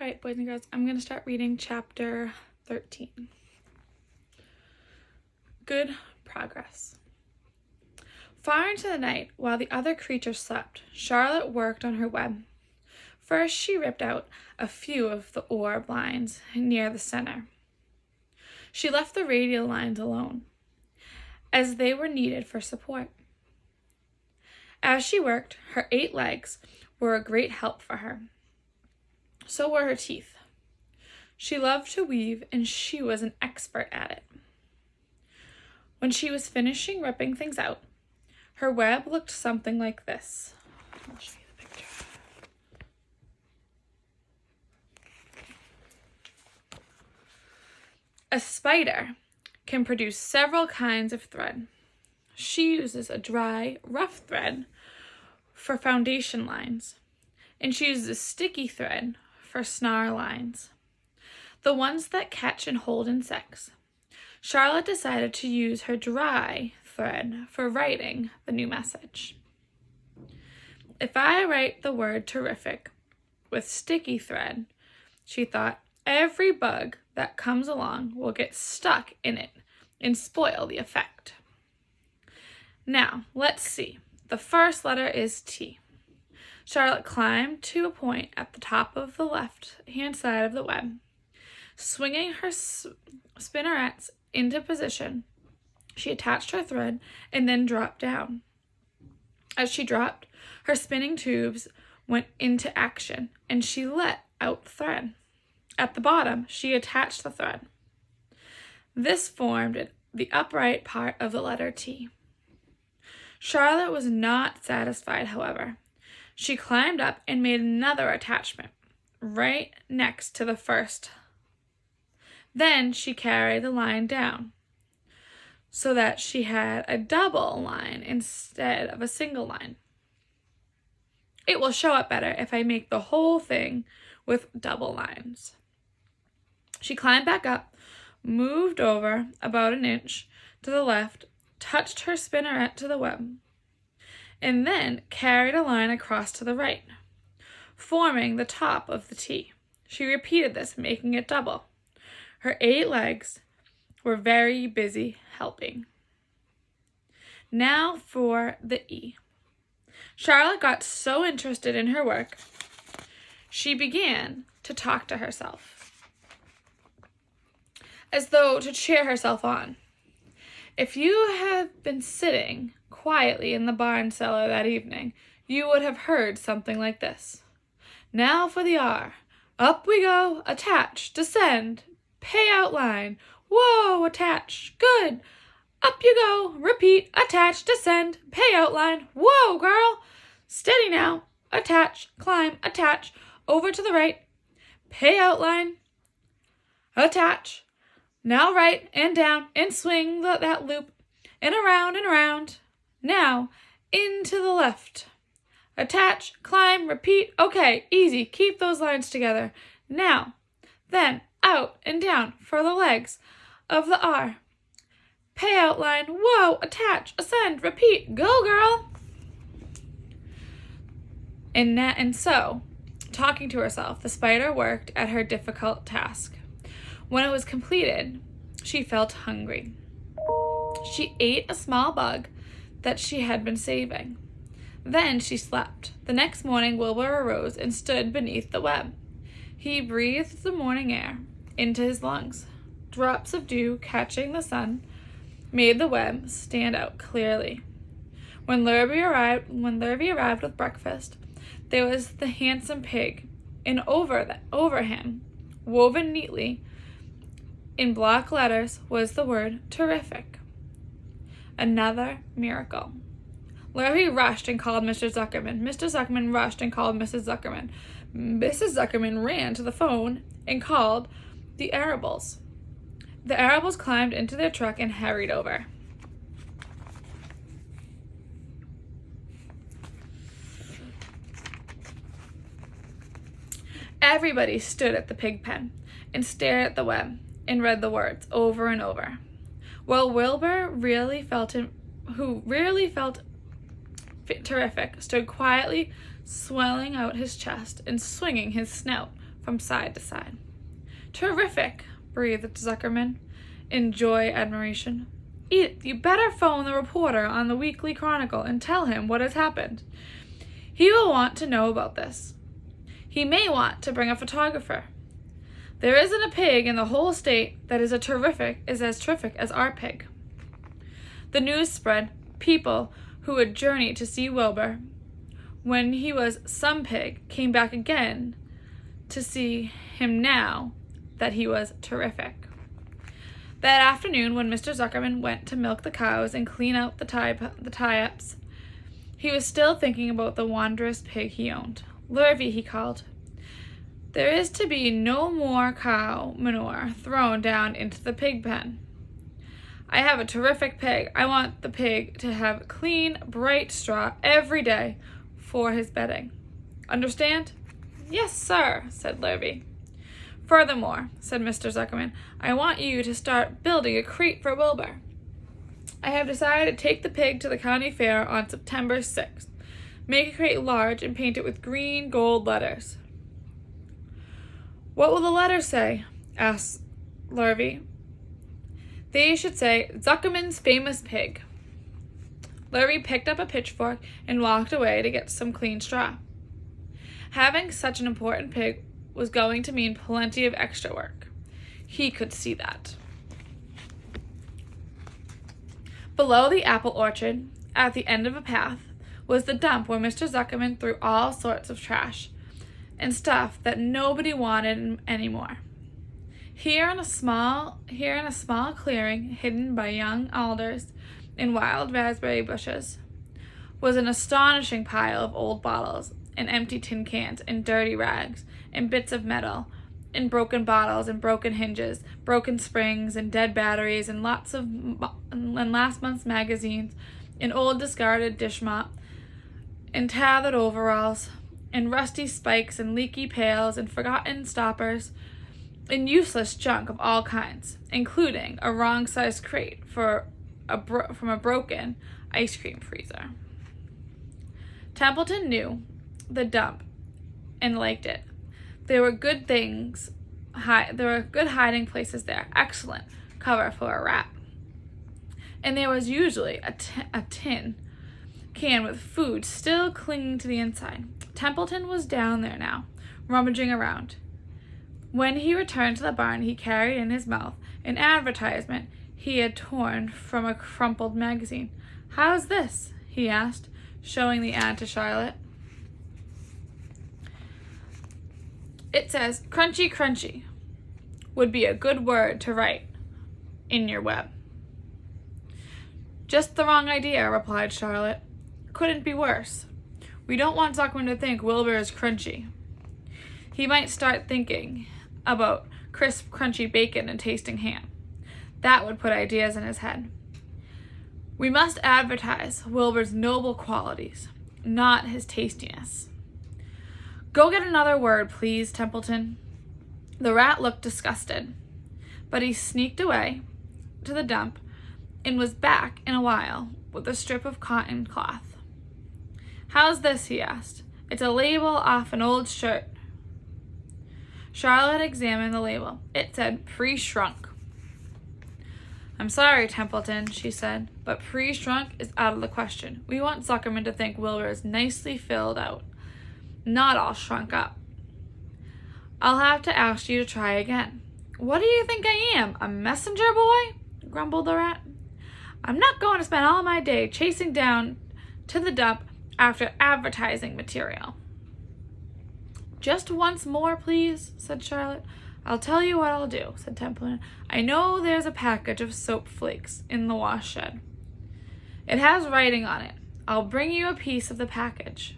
All right, boys and girls, I'm going to start reading chapter 13. Good progress. Far into the night, while the other creatures slept, Charlotte worked on her web. First, she ripped out a few of the orb lines near the center. She left the radial lines alone, as they were needed for support. As she worked, her 8 legs were a great help for her. So were her teeth. She loved to weave, and she was an expert at it. When she was finishing ripping things out, her web looked something like this. I'll show you the picture. A spider can produce several kinds of thread. She uses a dry, rough thread for foundation lines, and she uses a sticky thread for snare lines, the ones that catch and hold insects. Charlotte decided to use her dry thread for writing the new message. If I write the word terrific with sticky thread, she thought, every bug that comes along will get stuck in it and spoil the effect. Now, let's see. The first letter is T. Charlotte climbed to a point at the top of the left-hand side of the web. Swinging her spinnerets into position, she attached her thread and then dropped down. As she dropped, her spinning tubes went into action and she let out the thread. At the bottom, she attached the thread. This formed the upright part of the letter T. Charlotte was not satisfied, however. She climbed up and made another attachment right next to the first. Then she carried the line down so that she had a double line instead of a single line. It will show up better if I make the whole thing with double lines. She climbed back up, moved over about an inch to the left, touched her spinneret to the web, and then carried a line across to the right, forming the top of the T. She repeated this, making it double. Her 8 legs were very busy helping. Now for the E. Charlotte got so interested in her work, she began to talk to herself, as though to cheer herself on. If you had been sitting quietly in the barn cellar that evening, you would have heard something like this. Now for the R. Up we go, attach, descend, pay out line. Whoa, attach, good. Up you go, repeat, attach, descend, pay out line. Whoa, girl. Steady now, attach, climb, attach, over to the right, pay out line, attach. Now right and down and swing that loop and around. Now into the left. Attach, climb, repeat. Okay, easy. Keep those lines together. Now, then out and down for the legs of the R. Pay out line. Whoa, attach, ascend, repeat. Go, girl. And so, talking to herself, the spider worked at her difficult task. When it was completed, she felt hungry. She ate a small bug that she had been saving. Then she slept. The next morning, Wilbur arose and stood beneath the web. He breathed the morning air into his lungs. Drops of dew catching the sun made the web stand out clearly. When Lurvy arrived with breakfast, there was the handsome pig, and over him, woven neatly in block letters, was the word terrific. Another miracle. Lurvy rushed and called Mr. Zuckerman. Mr. Zuckerman rushed and called Mrs. Zuckerman. Mrs. Zuckerman ran to the phone and called the Arables. The Arables climbed into their truck and hurried over. Everybody stood at the pig pen and stared at the web and read the words over and over. While Wilbur who really felt terrific, stood quietly swelling out his chest and swinging his snout from side to side. "Terrific," breathed Zuckerman in admiration. "Edith, you better phone the reporter on the Weekly Chronicle and tell him what has happened. He will want to know about this. He may want to bring a photographer. There isn't a pig in the whole state that is as terrific as our pig." The news spread. People who would journey to see Wilbur when he was some pig came back again to see him now that he was terrific. That afternoon, when Mr. Zuckerman went to milk the cows and clean out the tie-ups, he was still thinking about the wondrous pig he owned. "Lurvy," he called, "there is to be no more cow manure thrown down into the pig pen. I have a terrific pig. I want the pig to have clean, bright straw every day for his bedding. Understand?" "Yes, sir," said Lurvy. "Furthermore," said Mr. Zuckerman, "I want you to start building a crate for Wilbur. I have decided to take the pig to the county fair on September 6th. Make a crate large and paint it with green gold letters." "What will the letters say?" asked Lurvy. "They should say, 'Zuckerman's Famous Pig.'" Lurvy picked up a pitchfork and walked away to get some clean straw. Having such an important pig was going to mean plenty of extra work. He could see that. Below the apple orchard, at the end of a path, was the dump where Mr. Zuckerman threw all sorts of trash and stuff that nobody wanted anymore. Here in a small clearing hidden by young alders and wild raspberry bushes was an astonishing pile of old bottles and empty tin cans and dirty rags and bits of metal and broken bottles and broken hinges, broken springs and dead batteries and last month's magazines and old discarded dish mop and tattered overalls and rusty spikes and leaky pails and forgotten stoppers and useless junk of all kinds, including a wrong-sized crate from a broken ice cream freezer. Templeton knew the dump and liked it. There were good hiding places there. Excellent cover for a rat. And there was usually a tin can with food still clinging to the inside. Templeton was down there now, rummaging around. When he returned to the barn, he carried in his mouth an advertisement he had torn from a crumpled magazine. "How's this?" he asked, showing the ad to Charlotte. "It says, 'Crunchy, crunchy' would be a good word to write in your web." "Just the wrong idea," replied Charlotte. "Couldn't be worse. We don't want Zuckerman to think Wilbur is crunchy. He might start thinking about crisp, crunchy bacon and tasting ham. That would put ideas in his head. We must advertise Wilbur's noble qualities, not his tastiness. Go get another word, please, Templeton." The rat looked disgusted, but he sneaked away to the dump and was back in a while with a strip of cotton cloth. "How's this?" he asked. "It's a label off an old shirt." Charlotte examined the label. It said pre-shrunk. "I'm sorry, Templeton," she said, "but pre-shrunk is out of the question. We want Zuckerman to think Wilbur is nicely filled out, not all shrunk up." "I'll have to ask you to try again." "What do you think I am, a messenger boy?" grumbled the rat. "I'm not going to spend all my day chasing down to the dump after advertising material." "Just once more, please," said Charlotte. "I'll tell you what I'll do," said Templeton. "I know there's a package of soap flakes in the wash shed. It has writing on it. I'll bring you a piece of the package."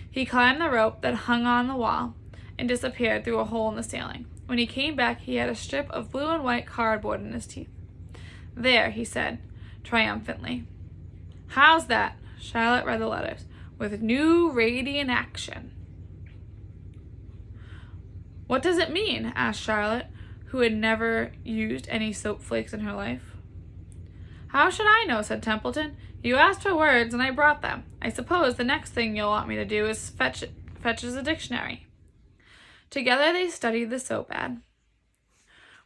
He climbed the rope that hung on the wall and disappeared through a hole in the ceiling. When he came back, he had a strip of blue and white cardboard in his teeth. "There," he said triumphantly. "How's that?" Charlotte read the letters. "With new radiant action." "What does it mean?" asked Charlotte, who had never used any soap flakes in her life. "How should I know?" said Templeton. "You asked for words and I brought them. I suppose the next thing you'll want me to do is fetch us a dictionary." Together they studied the soap ad.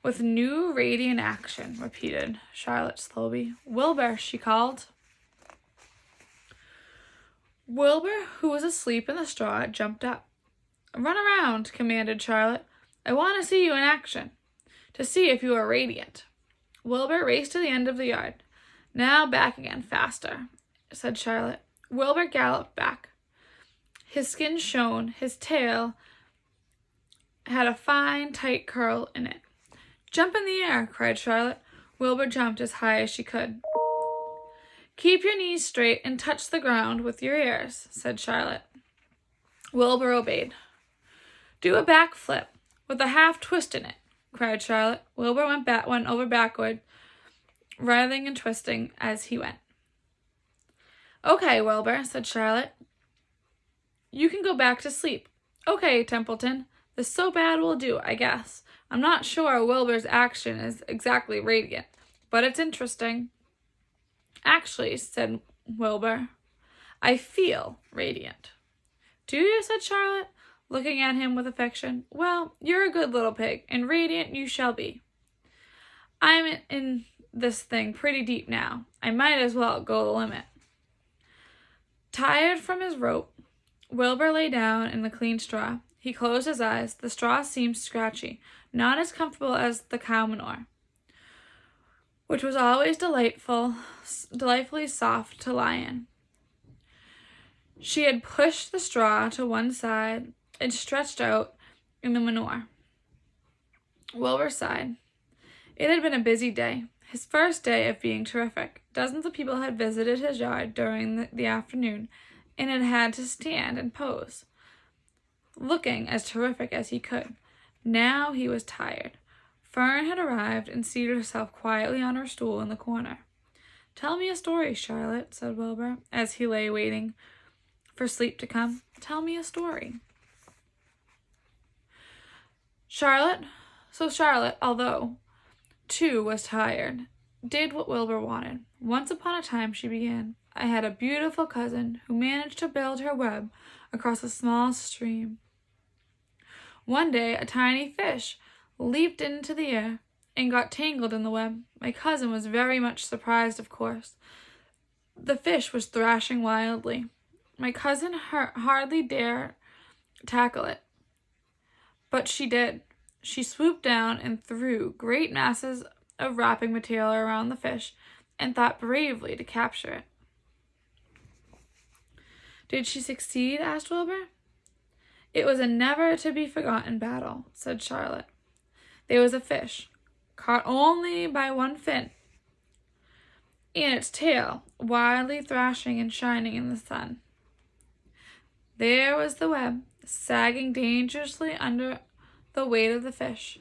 With new radiant action, repeated Charlotte slowly. Wilbur, she called. Wilbur, who was asleep in the straw, jumped up. Run around, commanded Charlotte. I want to see you in action, to see if you are radiant. Wilbur raced to the end of the yard. Now back again, faster, said Charlotte. Wilbur galloped back. His skin shone, his tail had a fine, tight curl in it. Jump in the air, cried Charlotte. Wilbur jumped as high as she could. Keep your knees straight and touch the ground with your ears, said Charlotte. Wilbur obeyed. Do a back flip with a half twist in it, cried Charlotte. Wilbur went over backward, writhing and twisting as he went. Okay, Wilbur, said Charlotte. You can go back to sleep. Okay, Templeton. The soap ad will do, I guess. I'm not sure Wilbur's action is exactly radiant, but it's interesting. Actually, said Wilbur, I feel radiant. Do you? Said Charlotte, looking at him with affection. Well, you're a good little pig, and radiant you shall be. I'm in this thing pretty deep now. I might as well go the limit. Tired from his rope, Wilbur lay down in the clean straw. He closed his eyes. The straw seemed scratchy, not as comfortable as the cow manure, which was always delightfully soft to lie in. She had pushed the straw to one side and stretched out in the manure. Wilbur sighed. It had been a busy day, his first day of being terrific. Dozens of people had visited his yard during the afternoon and had had to stand and pose, looking as terrific as he could. Now he was tired. Fern had arrived and seated herself quietly on her stool in the corner. Tell me a story, Charlotte, said Wilbur, as he lay waiting for sleep to come. Tell me a story. Charlotte, although, too, was tired, did what Wilbur wanted. Once upon a time, she began, I had a beautiful cousin who managed to build her web across a small stream. One day, a tiny fish leaped into the air and got tangled in the web. My cousin was very much surprised, of course. The fish was thrashing wildly. My cousin hardly dared tackle it, but she did. She swooped down and threw great masses of wrapping material around the fish and thought bravely to capture it. Did she succeed? Asked Wilbur. It was a never-to-be-forgotten battle, said Charlotte. There was a fish, caught only by one fin, and its tail wildly thrashing and shining in the sun. There was the web, sagging dangerously under the weight of the fish.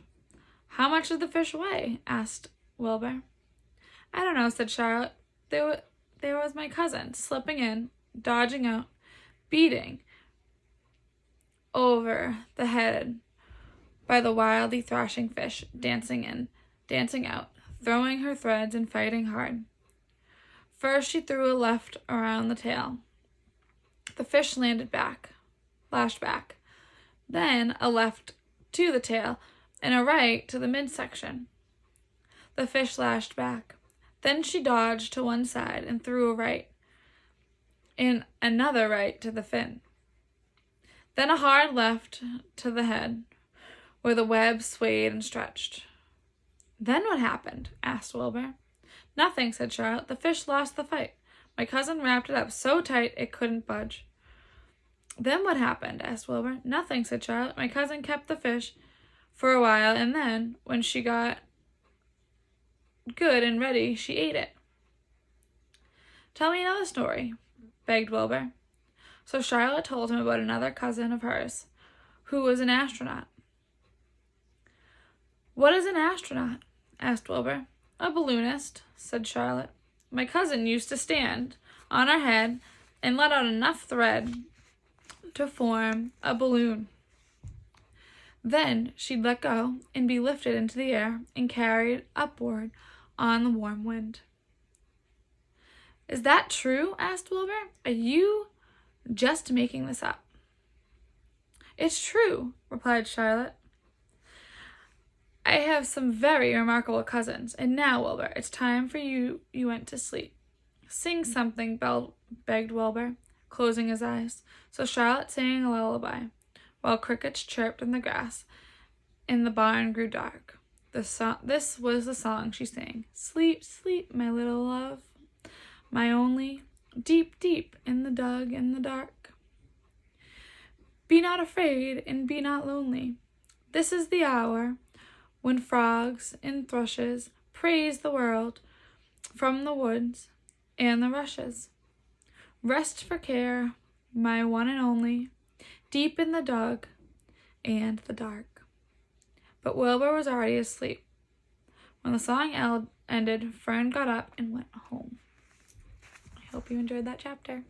How much did the fish weigh? Asked Wilbur. I don't know, said Charlotte. There was my cousin, slipping in, dodging out, beating over the head by the wildly thrashing fish, dancing in, dancing out, throwing her threads and fighting hard. First she threw a left around the tail. The fish lashed back. Then a left to the tail and a right to the midsection. The fish lashed back. Then she dodged to one side and threw a right and another right to the fin. Then a hard left to the head, where the web swayed and stretched. Then what happened? Asked Wilbur. Nothing, said Charlotte. The fish lost the fight. My cousin wrapped it up so tight it couldn't budge. Then what happened? Asked Wilbur. Nothing, said Charlotte. My cousin kept the fish for a while, and then, when she got good and ready, she ate it. Tell me another story, begged Wilbur. So Charlotte told him about another cousin of hers, who was an astronaut. What is an astronaut? Asked Wilbur. A balloonist, said Charlotte. My cousin used to stand on her head and let out enough thread to form a balloon. Then she'd let go and be lifted into the air and carried upward on the warm wind. Is that true? Asked Wilbur. Are you just making this up? "It's true," replied Charlotte. "I have some very remarkable cousins. And now, Wilbur, it's time for you went to sleep." "Sing something," begged Wilbur, closing his eyes. So Charlotte sang a lullaby, while crickets chirped in the grass, and the barn grew dark. This was the song she sang. "Sleep, sleep, my little love, my only, deep, deep in the dark. Be not afraid and be not lonely. This is the hour when frogs and thrushes praise the world from the woods and the rushes. Rest for care, my one and only, deep in the dug and the dark." But Wilbur was already asleep. When the song ended, Fern got up and went home. I hope you enjoyed that chapter.